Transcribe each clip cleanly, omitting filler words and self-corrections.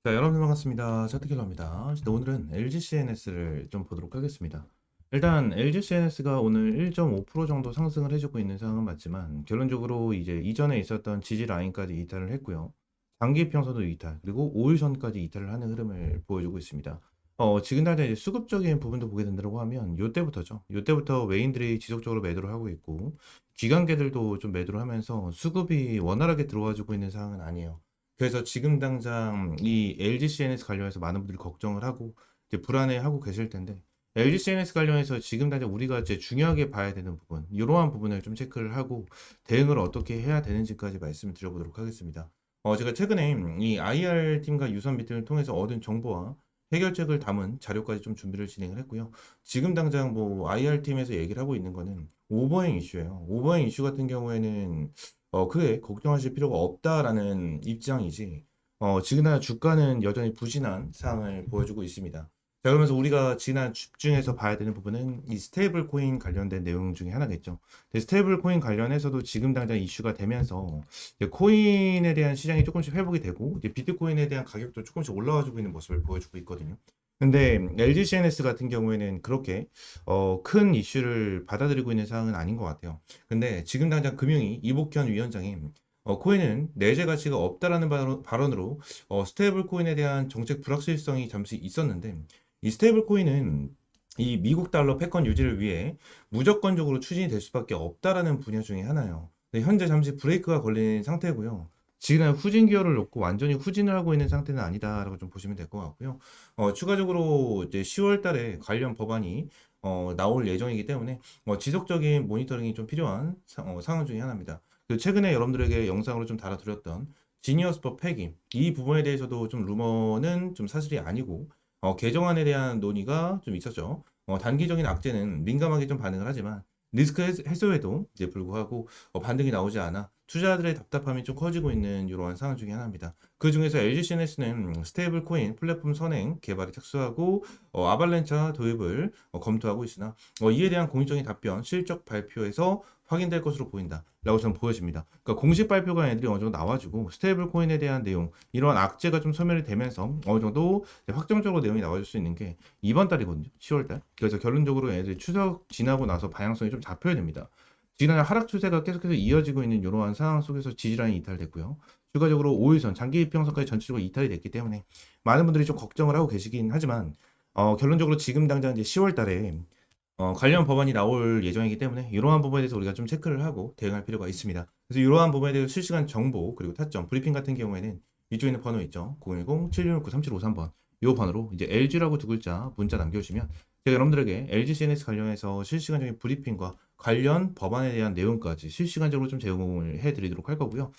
자, 여러분 반갑습니다. 차트킬러입니다. 오늘은 LG CNS를 좀 보도록 하겠습니다. 일단 LG CNS가 오늘 1.5% 정도 상승을 해주고 있는 상황은 맞지만 결론적으로 이제 이전에 있었던 지지 라인까지 이탈을 했고요. 장기 이평선도 이탈, 그리고 5일선까지 이탈을 하는 흐름을 보여주고 있습니다. 지금 당장 이제 수급적인 부분도 보게 된다고 하면 요때부터죠. 요때부터 외인들이 지속적으로 매도를 하고 있고 기관계들도 좀 매도를 하면서 수급이 원활하게 들어와주고 있는 상황은 아니에요. 그래서 지금 당장 이 LG CNS 관련해서 많은 분들이 걱정을 하고 이제 불안해하고 계실 텐데 LG CNS 관련해서 지금 당장 우리가 이제 중요하게 봐야 되는 부분, 이러한 부분을 좀 체크를 하고 대응을 어떻게 해야 되는지까지 말씀을 드려보도록 하겠습니다. 제가 최근에 이 IR 팀과 유선 미팅을 통해서 얻은 정보와 해결책을 담은 자료까지 좀 준비를 진행을 했고요. 지금 당장 뭐 IR 팀에서 얘기를 하고 있는 거는 오버행 이슈예요. 오버행 이슈 같은 경우에는 크게 걱정하실 필요가 없다라는 입장이지, 지금 주가는 여전히 부진한 상황을 보여주고 있습니다. 자, 그러면서 우리가 지난 집중해서 봐야 되는 부분은 이 스테이블 코인 관련된 내용 중에 하나겠죠. 근데 스테이블 코인 관련해서도 지금 당장 이슈가 되면서 이제 코인에 대한 시장이 조금씩 회복이 되고 이제 비트코인에 대한 가격도 조금씩 올라와주고 있는 모습을 보여주고 있거든요. 근데 LG CNS 같은 경우에는 그렇게 큰 이슈를 받아들이고 있는 상황은 아닌 것 같아요. 근데 지금 당장 금융위 이복현 위원장이 코인은 내재 가치가 없다라는 발언으로 스테이블 코인에 대한 정책 불확실성이 잠시 있었는데 이 스테이블 코인은 이 미국 달러 패권 유지를 위해 무조건적으로 추진이 될 수밖에 없다라는 분야 중에 하나예요. 근데 현재 잠시 브레이크가 걸린 상태고요. 지금 후진 기어를 놓고 완전히 후진을 하고 있는 상태는 아니다라고 좀 보시면 될 것 같고요. 추가적으로 이제 10월 달에 관련 법안이 나올 예정이기 때문에 지속적인 모니터링이 좀 필요한 상황 중에 하나입니다. 그리고 최근에 여러분들에게 영상으로 좀 달아드렸던 지니어스법 폐기, 이 부분에 대해서도 좀 루머는 좀 사실이 아니고 개정안에 대한 논의가 좀 있었죠. 단기적인 악재는 민감하게 좀 반응을 하지만 리스크 해소에도 이제 불구하고 반등이 나오지 않아 투자자들의 답답함이 좀 커지고 있는 이러한 상황 중에 하나입니다. 그 중에서 LG CNS는 스테이블 코인 플랫폼 선행 개발에 착수하고 아발렌차 도입을 검토하고 있으나 이에 대한 공식적인 답변 실적 발표에서 확인될 것으로 보인다 라고 저는 보여집니다. 그러니까 공식 발표가 애들이 어느 정도 나와주고 스테이블 코인에 대한 내용, 이러한 악재가 좀 소멸이 되면서 어느 정도 확정적으로 내용이 나와줄 수 있는 게 이번 달이거든요. 10월 달. 그래서 결론적으로 애들이 추석 지나고 나서 방향성이 좀 잡혀야 됩니다. 지난 하락 추세가 계속해서 이어지고 있는 이러한 상황 속에서 지지라인이 이탈됐고요. 추가적으로 5일선 장기 이평선까지 전체적으로 이탈이 됐기 때문에 많은 분들이 좀 걱정을 하고 계시긴 하지만 결론적으로 지금 당장 이제 10월 달에 관련 법안이 나올 예정이기 때문에 이러한 부분에 대해서 우리가 좀 체크를 하고 대응할 필요가 있습니다. 그래서 이러한 부분에 대해서 실시간 정보 그리고 타점 브리핑 같은 경우에는 위쪽에 있는 번호 있죠. 010-7669-3753번 이 번호로 이제 LG라고 두 글자 문자 남겨주시면 제가 여러분들에게 LG CNS 관련해서 실시간적인 브리핑과 관련 법안에 대한 내용까지 실시간적으로 좀 제공을 해드리도록 할 거고요.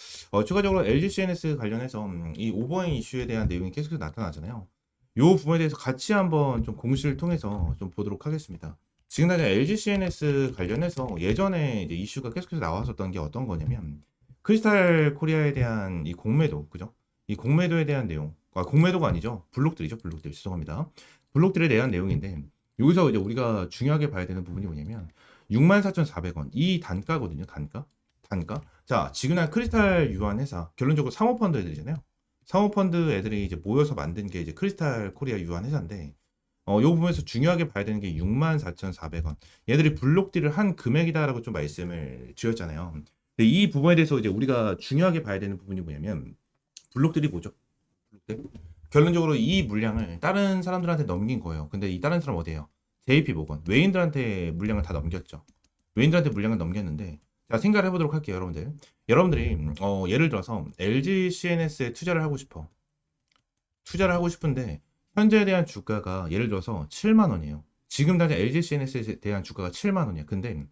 추가적으로 LG CNS 관련해서 이 오버행 이슈에 대한 내용이 계속해서 나타나잖아요. 이 부분에 대해서 같이 한번 좀 공시를 통해서 좀 보도록 하겠습니다. 지금 당장 LG CNS 관련해서 예전에 이제 이슈가 계속해서 나왔었던 게 어떤 거냐면 크리스탈 코리아에 대한 이 공매도, 그죠? 이 공매도에 대한 내용, 공매도가 아니죠. 블록들이죠. 블록들. 죄송합니다. 블록들에 대한 내용인데 여기서 이제 우리가 중요하게 봐야 되는 부분이 뭐냐면 64,400원 이 단가거든요. 단가. 단가. 자, 지금은 크리스탈 유한 회사 결론적으로 사모펀드 애들이잖아요. 사모펀드 애들이 이제 모여서 만든 게 이제 크리스탈 코리아 유한 회사인데 요 부분에서 중요하게 봐야 되는 게 64,400원. 얘들이 블록딜을 한 금액이다라고 좀 말씀을 드렸잖아요. 근데 이 부분에 대해서 이제 우리가 중요하게 봐야 되는 부분이 뭐냐면 블록딜이 뭐죠? 블록딜? 결론적으로 이 물량을 다른 사람들한테 넘긴 거예요. 근데 이 다른 사람 어디예요? JP모건. 외인들한테 물량을 다 넘겼죠. 외인들한테 물량을 넘겼는데 자, 생각을 해보도록 할게요, 여러분들. 여러분들이 예를 들어서 LG CNS에 투자를 하고 싶어. 투자를 하고 싶은데 현재에 대한 주가가 예를 들어서 7만 원이에요. 지금 당장 LG CNS에 대한 주가가 7만 원이야. 근데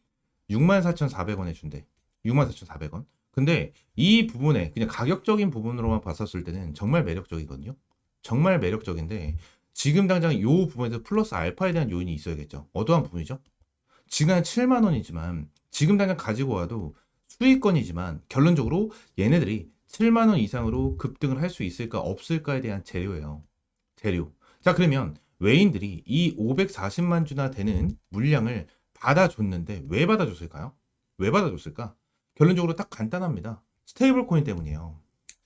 64,400원에 준대. 64,400원. 근데 이 부분에 그냥 가격적인 부분으로만 봤었을 때는 정말 매력적이거든요. 정말 매력적인데 지금 당장 이 부분에서 플러스 알파에 대한 요인이 있어야겠죠. 어떠한 부분이죠? 지금 7만 원이지만 지금 당장 가지고 와도 수익권이지만 결론적으로 얘네들이 7만 원 이상으로 급등을 할 수 있을까 없을까에 대한 재료예요. 재료. 자, 그러면 외인들이 이 540만 주나 되는 물량을 받아줬는데 왜 받아줬을까요? 왜 받아줬을까? 결론적으로 딱 간단합니다. 스테이블 코인 때문이에요.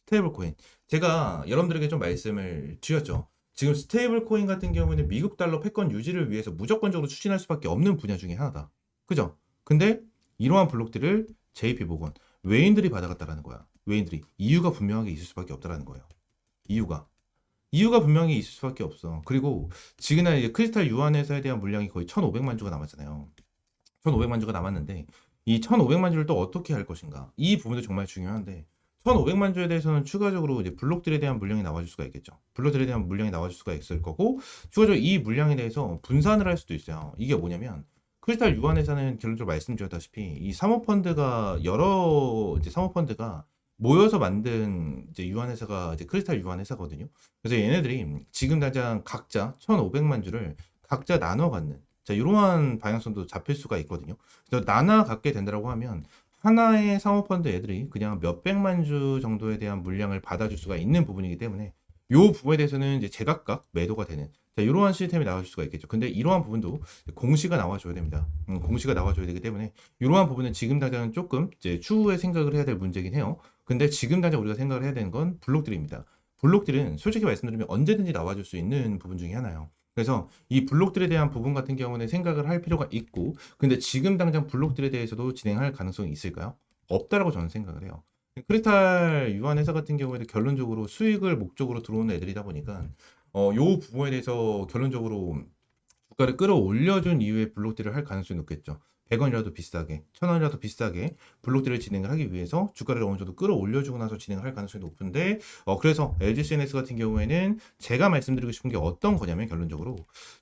스테이블 코인. 제가 여러분들에게 좀 말씀을 드렸죠. 지금 스테이블 코인 같은 경우에는 미국 달러 패권 유지를 위해서 무조건적으로 추진할 수밖에 없는 분야 중에 하나다. 그죠? 근데 이러한 블록들을 JP 모건 외인들이 받아갔다라는 거야. 외인들이 이유가 분명하게 있을 수밖에 없다라는 거예요. 이유가 분명히 있을 수밖에 없어. 그리고 지금은 이제 크리스탈 유한회사에 대한 물량이 거의 1,500만 주가 남았잖아요. 1,500만 주가 남았는데 이 1,500만 주를 또 어떻게 할 것인가? 이 부분도 정말 중요한데 1,500만 주에 대해서는 추가적으로 이제 블록들에 대한 물량이 나와줄 수가 있겠죠. 블록들에 대한 물량이 나와줄 수가 있을 거고 추가적으로 이 물량에 대해서 분산을 할 수도 있어요. 이게 뭐냐면 크리스탈 유한회사는 결론적으로 말씀드렸다시피 이 사모펀드가 여러 이제 사모펀드가 모여서 만든 이제 유한회사가 이제 크리스탈 유한회사거든요. 그래서 얘네들이 지금 당장 각자 1,500만 주를 각자 나눠 갖는 자, 이러한 방향성도 잡힐 수가 있거든요. 그래서 나눠 갖게 된다고 하면 하나의 사모펀드 애들이 그냥 몇백만 주 정도에 대한 물량을 받아줄 수가 있는 부분이기 때문에 이 부분에 대해서는 이제 제각각 매도가 되는 자, 이러한 시스템이 나올 수가 있겠죠. 근데 이러한 부분도 공시가 나와줘야 됩니다. 공시가 나와줘야 되기 때문에 이러한 부분은 지금 당장 조금 이제 추후에 생각을 해야 될 문제긴 해요. 근데 지금 당장 우리가 생각을 해야 되는 건 블록들입니다. 블록들은 솔직히 말씀드리면 언제든지 나와줄 수 있는 부분 중에 하나예요. 그래서 이 블록들에 대한 부분 같은 경우는 생각을 할 필요가 있고, 근데 지금 당장 블록들에 대해서도 진행할 가능성이 있을까요? 없다라고 저는 생각을 해요. 크리스탈 유한 회사 같은 경우에도 결론적으로 수익을 목적으로 들어오는 애들이다 보니까, 요 부분에 대해서 결론적으로 주가를 끌어올려준 이후에 블록들을 할 가능성이 높겠죠. 100원이라도 비싸게, 1000원이라도 비싸게 블록들을 진행을 하기 위해서 주가를 어느 정도 끌어올려주고 나서 진행을 할 가능성이 높은데, 그래서 LGCNS 같은 경우에는 제가 말씀드리고 싶은 게 어떤 거냐면 결론적으로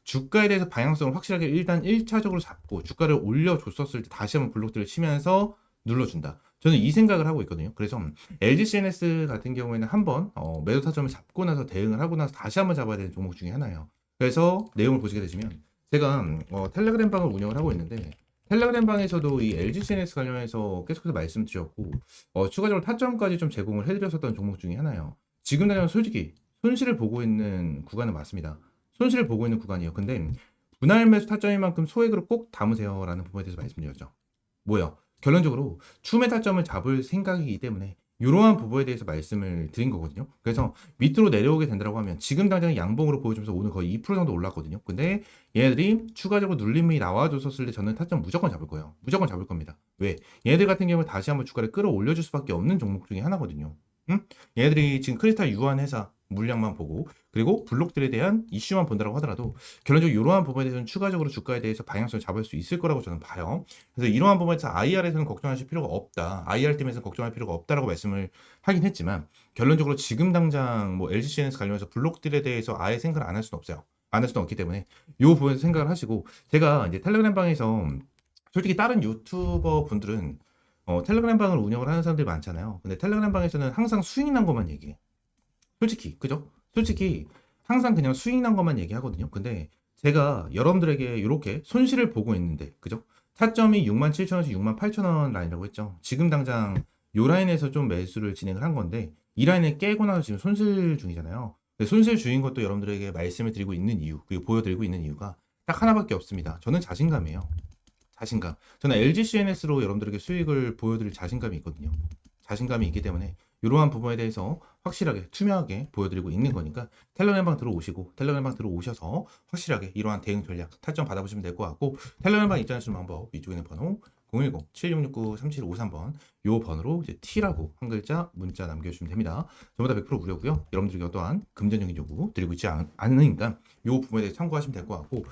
주가에 대해서 방향성을 확실하게 일단 1차적으로 잡고 주가를 올려줬었을 때 다시 한번 블록들을 치면서 눌러준다. 저는 이 생각을 하고 있거든요. 그래서 LGCNS 같은 경우에는 한번 매도 타점을 잡고 나서 대응을 하고 나서 다시 한번 잡아야 되는 종목 중에 하나예요. 그래서 내용을 보시게 되시면 제가 텔레그램 방을 운영을 하고 있는데 텔레그램 방에서도 이 LGCNS 관련해서 계속해서 말씀드렸고 추가적으로 타점까지 좀 제공을 해드렸었던 종목 중에 하나예요. 지금 당장 솔직히 손실을 보고 있는 구간은 맞습니다. 손실을 보고 있는 구간이에요. 근데 분할 매수 타점인 만큼 소액으로 꼭 담으세요라는 부분에 대해서 말씀드렸죠. 뭐요? 결론적으로 추매 타점을 잡을 생각이기 때문에 이러한 부분에 대해서 말씀을 드린 거거든요. 그래서 밑으로 내려오게 된다고 하면 지금 당장 양봉으로 보여주면서 오늘 거의 2% 정도 올랐거든요. 근데 얘네들이 추가적으로 눌림이 나와줬었을 때 저는 타점 무조건 잡을 거예요. 무조건 잡을 겁니다. 왜? 얘네들 같은 경우는 다시 한번 주가를 끌어올려줄 수밖에 없는 종목 중에 하나거든요. 응? 얘네들이 지금 크리스탈 유한 회사 물량만 보고 그리고 블록들에 대한 이슈만 본다고 하더라도 결론적으로 이러한 부분에 대해서는 추가적으로 주가에 대해서 방향성을 잡을 수 있을 거라고 저는 봐요. 그래서 이러한 부분에서 IR에서는 걱정하실 필요가 없다. IR 팀에서는 걱정할 필요가 없다라고 말씀을 하긴 했지만 결론적으로 지금 당장 뭐 LGCNS 관련해서 블록들에 대해서 아예 생각을 안 할 수는 없어요. 안 할 수는 없기 때문에 이 부분에서 생각을 하시고 제가 이제 텔레그램 방에서 솔직히 다른 유튜버 분들은 텔레그램 방을 운영을 하는 사람들이 많잖아요. 근데 텔레그램 방에서는 항상 수익 난 것만 얘기해. 솔직히 그죠? 솔직히 항상 그냥 수익 난 것만 얘기하거든요. 근데 제가 여러분들에게 이렇게 손실을 보고 있는데 그죠? 타점이 67,000원에서 68,000원 라인이라고 했죠. 지금 당장 요 라인에서 좀 매수를 진행을 한 건데 이 라인을 깨고 나서 지금 손실 중이잖아요. 근데 손실 중인 것도 여러분들에게 말씀을 드리고 있는 이유 그리고 보여드리고 있는 이유가 딱 하나밖에 없습니다. 저는 자신감이에요. 자신감. 저는 LGCNS로 여러분들에게 수익을 보여드릴 자신감이 있거든요. 자신감이 있기 때문에 이러한 부분에 대해서 확실하게 투명하게 보여드리고 있는 거니까 텔레그램방 들어오시고 텔레그램방 들어오셔서 확실하게 이러한 대응 전략 타점 받아보시면 될 것 같고 텔레그램방 입장하시는 방법 위쪽에 있는 번호 010-7669-3753번 요 번호로 이제 T라고 한 글자 문자 남겨주시면 됩니다. 전부 다 100% 무료고요. 여러분들에게 어떠한 금전적인 요구 드리고 있지 않으니까 요 부분에 대해 참고하시면 될 것 같고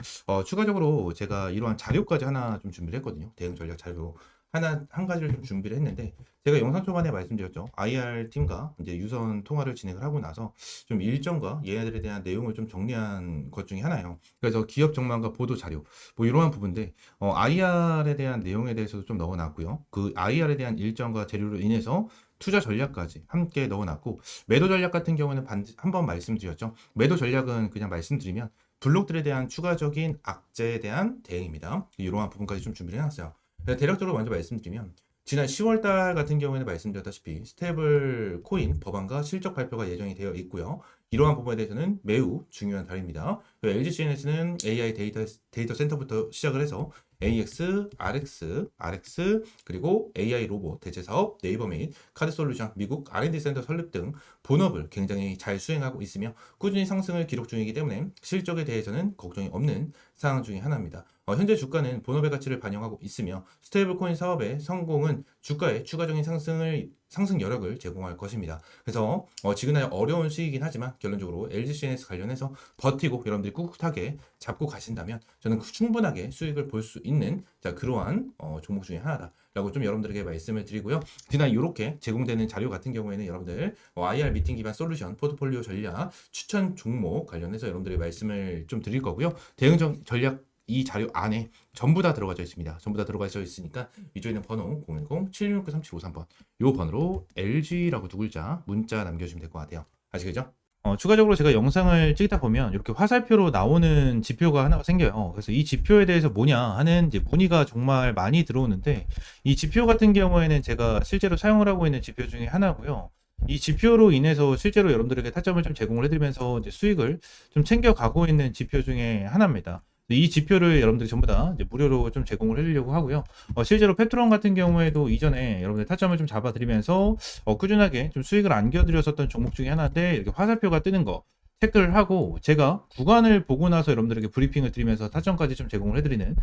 추가적으로 제가 이러한 자료까지 하나 좀 준비를 했거든요. 대응 전략 자료 한 가지를 좀 준비를 했는데 제가 영상 초반에 말씀드렸죠. IR 팀과 이제 유선 통화를 진행을 하고 나서 좀 일정과 얘네들에 대한 내용을 좀 정리한 것 중에 하나예요. 그래서 기업 전망과 보도 자료 뭐 이러한 부분인데 IR에 대한 내용에 대해서도 좀 넣어놨고요. 그 IR에 대한 일정과 재료로 인해서 투자 전략까지 함께 넣어놨고 매도 전략 같은 경우는 한번 말씀드렸죠. 매도 전략은 그냥 말씀드리면 블록들에 대한 추가적인 악재에 대한 대응입니다. 이러한 부분까지 좀 준비를 해놨어요. 대략적으로 먼저 말씀드리면 지난 10월달 같은 경우에는 말씀드렸다시피 스테이블 코인 법안과 실적 발표가 예정이 되어 있고요. 이러한 부분에 대해서는 매우 중요한 달입니다. LGCNS는 AI 데이터 센터부터 시작을 해서 AX, RX, RX, 그리고 AI 로봇, 대체 사업, 네이버 메인, 카드 솔루션, 미국 R&D 센터 설립 등 본업을 굉장히 잘 수행하고 있으며 꾸준히 상승을 기록 중이기 때문에 실적에 대해서는 걱정이 없는 상황 중에 하나입니다. 현재 주가는 본업의 가치를 반영하고 있으며 스테이블 코인 사업의 성공은 주가에 추가적인 상승 여력을 제공할 것입니다. 그래서 지금은 어려운 시기이긴 하지만 결론적으로 LGCNS 관련해서 버티고 여러분들이 꿋꿋하게 잡고 가신다면 저는 충분하게 수익을 볼 수 있는 그러한 종목 중에 하나다라고 좀 여러분들에게 말씀을 드리고요. 지난 이렇게 제공되는 자료 같은 경우에는 여러분들 IR 미팅 기반 솔루션 포트폴리오 전략 추천 종목 관련해서 여러분들의 말씀을 좀 드릴 거고요. 대응 전략 이 자료 안에 전부 다 들어가져 있습니다. 전부 다 들어가져 있으니까 위쪽에 있는 번호 010-7669-3753번 요 번호로 LG라고 두 글자 문자 남겨주시면 될 것 같아요. 아시겠죠? 추가적으로 제가 영상을 찍다 보면 이렇게 화살표로 나오는 지표가 하나가 생겨요. 그래서 이 지표에 대해서 뭐냐 하는 이제 문의가 정말 많이 들어오는데 이 지표 같은 경우에는 제가 실제로 사용을 하고 있는 지표 중에 하나고요. 이 지표로 인해서 실제로 여러분들에게 타점을 좀 제공을 해드리면서 이제 수익을 좀 챙겨가고 있는 지표 중에 하나입니다. 이 지표를 여러분들이 전부 다 이제 무료로 좀 제공을 해드리려고 하고요. 실제로 페트론 같은 경우에도 이전에 여러분들 타점을 좀 잡아드리면서 꾸준하게 좀 수익을 안겨드렸었던 종목 중에 하나인데 이렇게 화살표가 뜨는 거 체크를 하고 제가 구간을 보고 나서 여러분들에게 브리핑을 드리면서 타점까지 좀 제공을 해드리는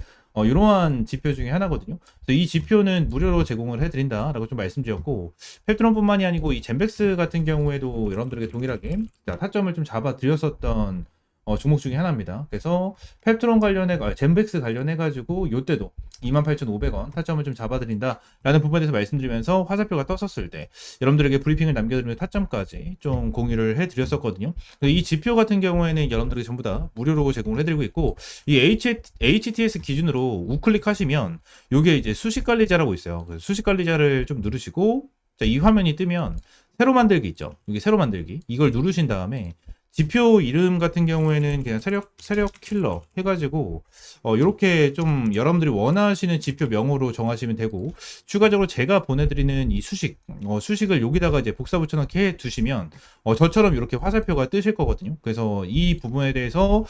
이러한 지표 중에 하나거든요. 그래서 이 지표는 무료로 제공을 해드린다라고 좀 말씀드렸고 페트론뿐만이 아니고 이 젠백스 같은 경우에도 여러분들에게 동일하게 타점을 좀 잡아드렸었던 종목 중에 하나입니다. 그래서 펩트론 젠백스 관련해가지고 요때도 28,500원 타점을 좀 잡아드린다라는 부분에 대해서 말씀드리면서 화살표가 떴었을 때 여러분들에게 브리핑을 남겨드리는 타점까지 좀 공유를 해드렸었거든요. 이 지표 같은 경우에는 여러분들에게 전부 다 무료로 제공을 해드리고 있고 이 HTS 기준으로 우클릭 하시면 요게 이제 수식관리자라고 있어요. 수식관리자를 좀 누르시고 이 화면이 뜨면 새로 만들기 있죠. 여기 새로 만들기 이걸 누르신 다음에 지표 이름 같은 경우에는 그냥 세력 킬러 해가지고 이렇게 좀 여러분들이 원하시는 지표 명으로 정하시면 되고 추가적으로 제가 보내드리는 이 수식을 여기다가 이제 복사 붙여넣기 해 두시면 저처럼 이렇게 화살표가 뜨실 거거든요. 그래서 이 부분에 대해서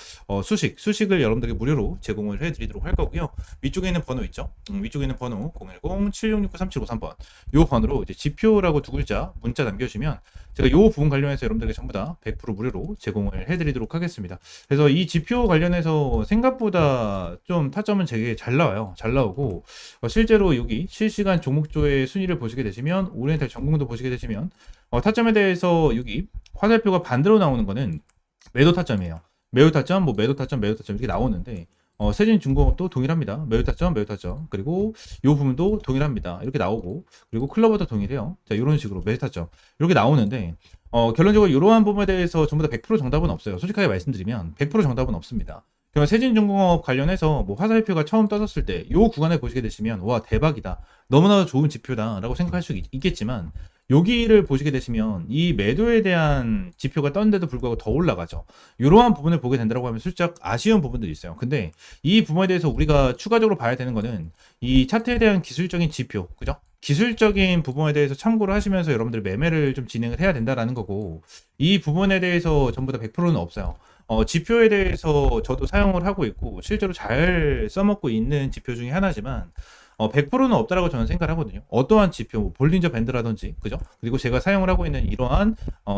수식을 여러분들에게 무료로 제공을 해드리도록 할 거고요. 위쪽에 있는 번호 있죠. 위쪽에 있는 번호 010-7669-3753번 이 번호로 이제 지표라고 두 글자 문자 남겨주시면 제가 이 부분 관련해서 여러분들에게 전부 다 100% 무료로 제공을 해드리도록 하겠습니다. 그래서 이 지표 관련해서 생각보다 좀 타점은 되게 잘 나와요. 잘 나오고 실제로 여기 실시간 종목조의 순위를 보시게 되시면 오리엔탈 전공도 보시게 되시면 타점에 대해서 여기 화살표가 반대로 나오는 거는 매도 타점이에요. 매도 타점, 매도 타점 이렇게 나오는데 세진중공업도 동일합니다. 매도 타점, 그리고 이 부분도 동일합니다. 이렇게 나오고, 그리고 클로버도 동일해요. 자, 이런 식으로 매도 타점 이렇게 나오는데, 결론적으로 이러한 부분에 대해서 전부 다 100% 정답은 없어요. 솔직하게 말씀드리면 100% 정답은 없습니다. 그러면 세진중공업 관련해서 화살표가 처음 떠졌을 때, 이 구간에 보시게 되시면, 와, 대박이다. 너무나도 좋은 지표다라고 생각할 수 있겠지만, 여기를 보시게 되시면 이 매도에 대한 지표가 떴는데도 불구하고 더 올라가죠. 이러한 부분을 보게 된다고 하면 슬쩍 아쉬운 부분들이 있어요. 근데 이 부분에 대해서 우리가 추가적으로 봐야 되는 거는 이 차트에 대한 기술적인 지표, 그죠? 기술적인 부분에 대해서 참고를 하시면서 여러분들 매매를 좀 진행을 해야 된다라는 거고 이 부분에 대해서 전부 다 100%는 없어요. 지표에 대해서 저도 사용을 하고 있고 실제로 잘 써먹고 있는 지표 중에 하나지만 100%는 없다라고 저는 생각을 하거든요. 어떠한 지표, 볼린저 밴드라든지, 그죠? 그리고 제가 사용을 하고 있는 이러한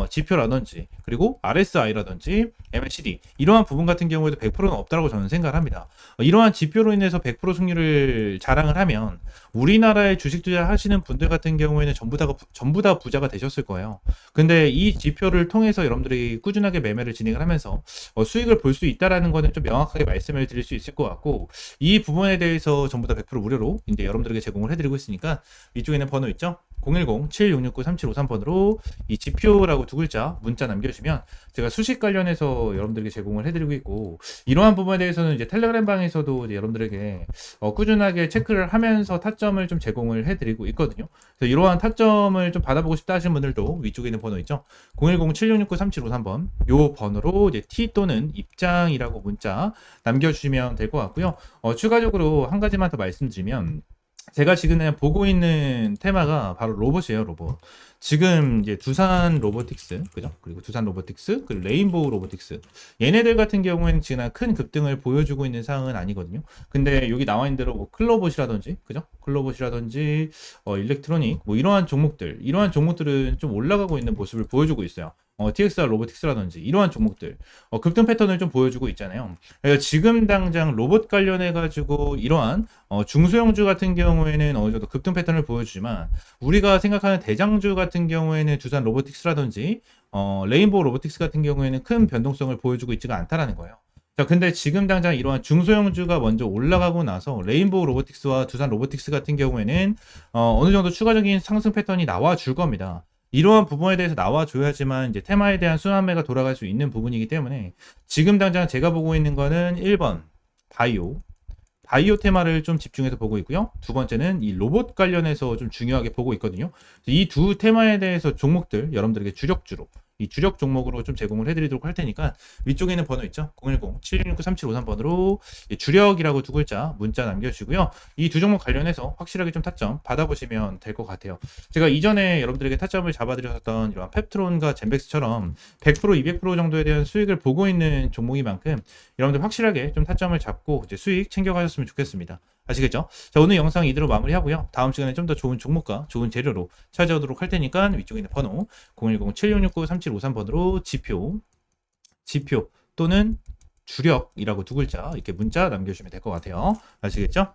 지표라든지, 그리고 RSI라든지, MACD 이러한 부분 같은 경우에도 100%는 없다라고 저는 생각을 합니다. 이러한 지표로 인해서 100% 승률을 자랑을 하면 우리나라에 주식 투자하시는 분들 같은 경우에는 전부 다 부자가 되셨을 거예요. 근데 이 지표를 통해서 여러분들이 꾸준하게 매매를 진행을 하면서 수익을 볼 수 있다라는 거는 좀 명확하게 말씀을 드릴 수 있을 것 같고 이 부분에 대해서 전부 다 100% 무료로 이제 여러분들에게 제공을 해드리고 있으니까 이쪽에 있는 번호 있죠? 010-7669-3753번으로 이 지표라고 두 글자 문자 남겨주시면 제가 수식 관련해서 여러분들에게 제공을 해드리고 있고 이러한 부분에 대해서는 이제 텔레그램 방에서도 이제 여러분들에게 꾸준하게 체크를 하면서 타점을 좀 제공을 해드리고 있거든요. 그래서 이러한 타점을 좀 받아보고 싶다 하시는 분들도 위쪽에 있는 번호 있죠? 010-7669-3753번 요 번호로 이제 T 또는 입장이라고 문자 남겨주시면 될 것 같고요. 추가적으로 한 가지만 더 말씀드리면 제가 지금 그냥 보고 있는 테마가 바로 로봇이에요, 로봇. 지금 이제 두산 로보틱스, 그죠? 그리고 두산 로보틱스, 그리고 레인보우 로보틱스. 얘네들 같은 경우에는 지금 큰 급등을 보여주고 있는 상황은 아니거든요. 근데 여기 나와 있는 대로 뭐 클로봇이라든지, 그죠? 클로봇이라든지, 일렉트로닉, 뭐 이러한 종목들은 좀 올라가고 있는 모습을 보여주고 있어요. TXR 로보틱스라든지 이러한 종목들 급등 패턴을 좀 보여주고 있잖아요. 그래서 지금 당장 로봇 관련해 가지고 이러한 중소형주 같은 경우에는 어느 정도 급등 패턴을 보여주지만 우리가 생각하는 대장주 같은 경우에는 두산 로보틱스라든지 레인보우 로보틱스 같은 경우에는 큰 변동성을 보여주고 있지가 않다라는 거예요. 자, 근데 지금 당장 이러한 중소형주가 먼저 올라가고 나서 레인보우 로보틱스와 두산 로보틱스 같은 경우에는 어느 정도 추가적인 상승 패턴이 나와 줄 겁니다. 이러한 부분에 대해서 나와줘야지만 이제 테마에 대한 순환매가 돌아갈 수 있는 부분이기 때문에 지금 당장 제가 보고 있는 거는 1번 바이오 테마를 좀 집중해서 보고 있고요. 두 번째는 이 로봇 관련해서 좀 중요하게 보고 있거든요. 이 두 테마에 대해서 종목들 여러분들에게 주력주로 이 주력 종목으로 좀 제공을 해드리도록 할 테니까 위쪽에 있는 번호 있죠? 010-7669-3753번으로 주력이라고 두 글자 문자 남겨주시고요. 이 두 종목 관련해서 확실하게 좀 타점 받아보시면 될 것 같아요. 제가 이전에 여러분들에게 타점을 잡아드렸던 이런 펩트론과 젠백스처럼 100%, 200% 정도에 대한 수익을 보고 있는 종목인 만큼 여러분들 확실하게 좀 타점을 잡고 이제 수익 챙겨가셨으면 좋겠습니다. 아시겠죠? 자, 오늘 영상 이대로 마무리하고요. 다음 시간에 좀 더 좋은 종목과 좋은 재료로 찾아오도록 할 테니까 위쪽에 있는 번호 010-7669-3753번으로 지표 또는 주력이라고 두 글자 이렇게 문자 남겨주시면 될 것 같아요. 아시겠죠?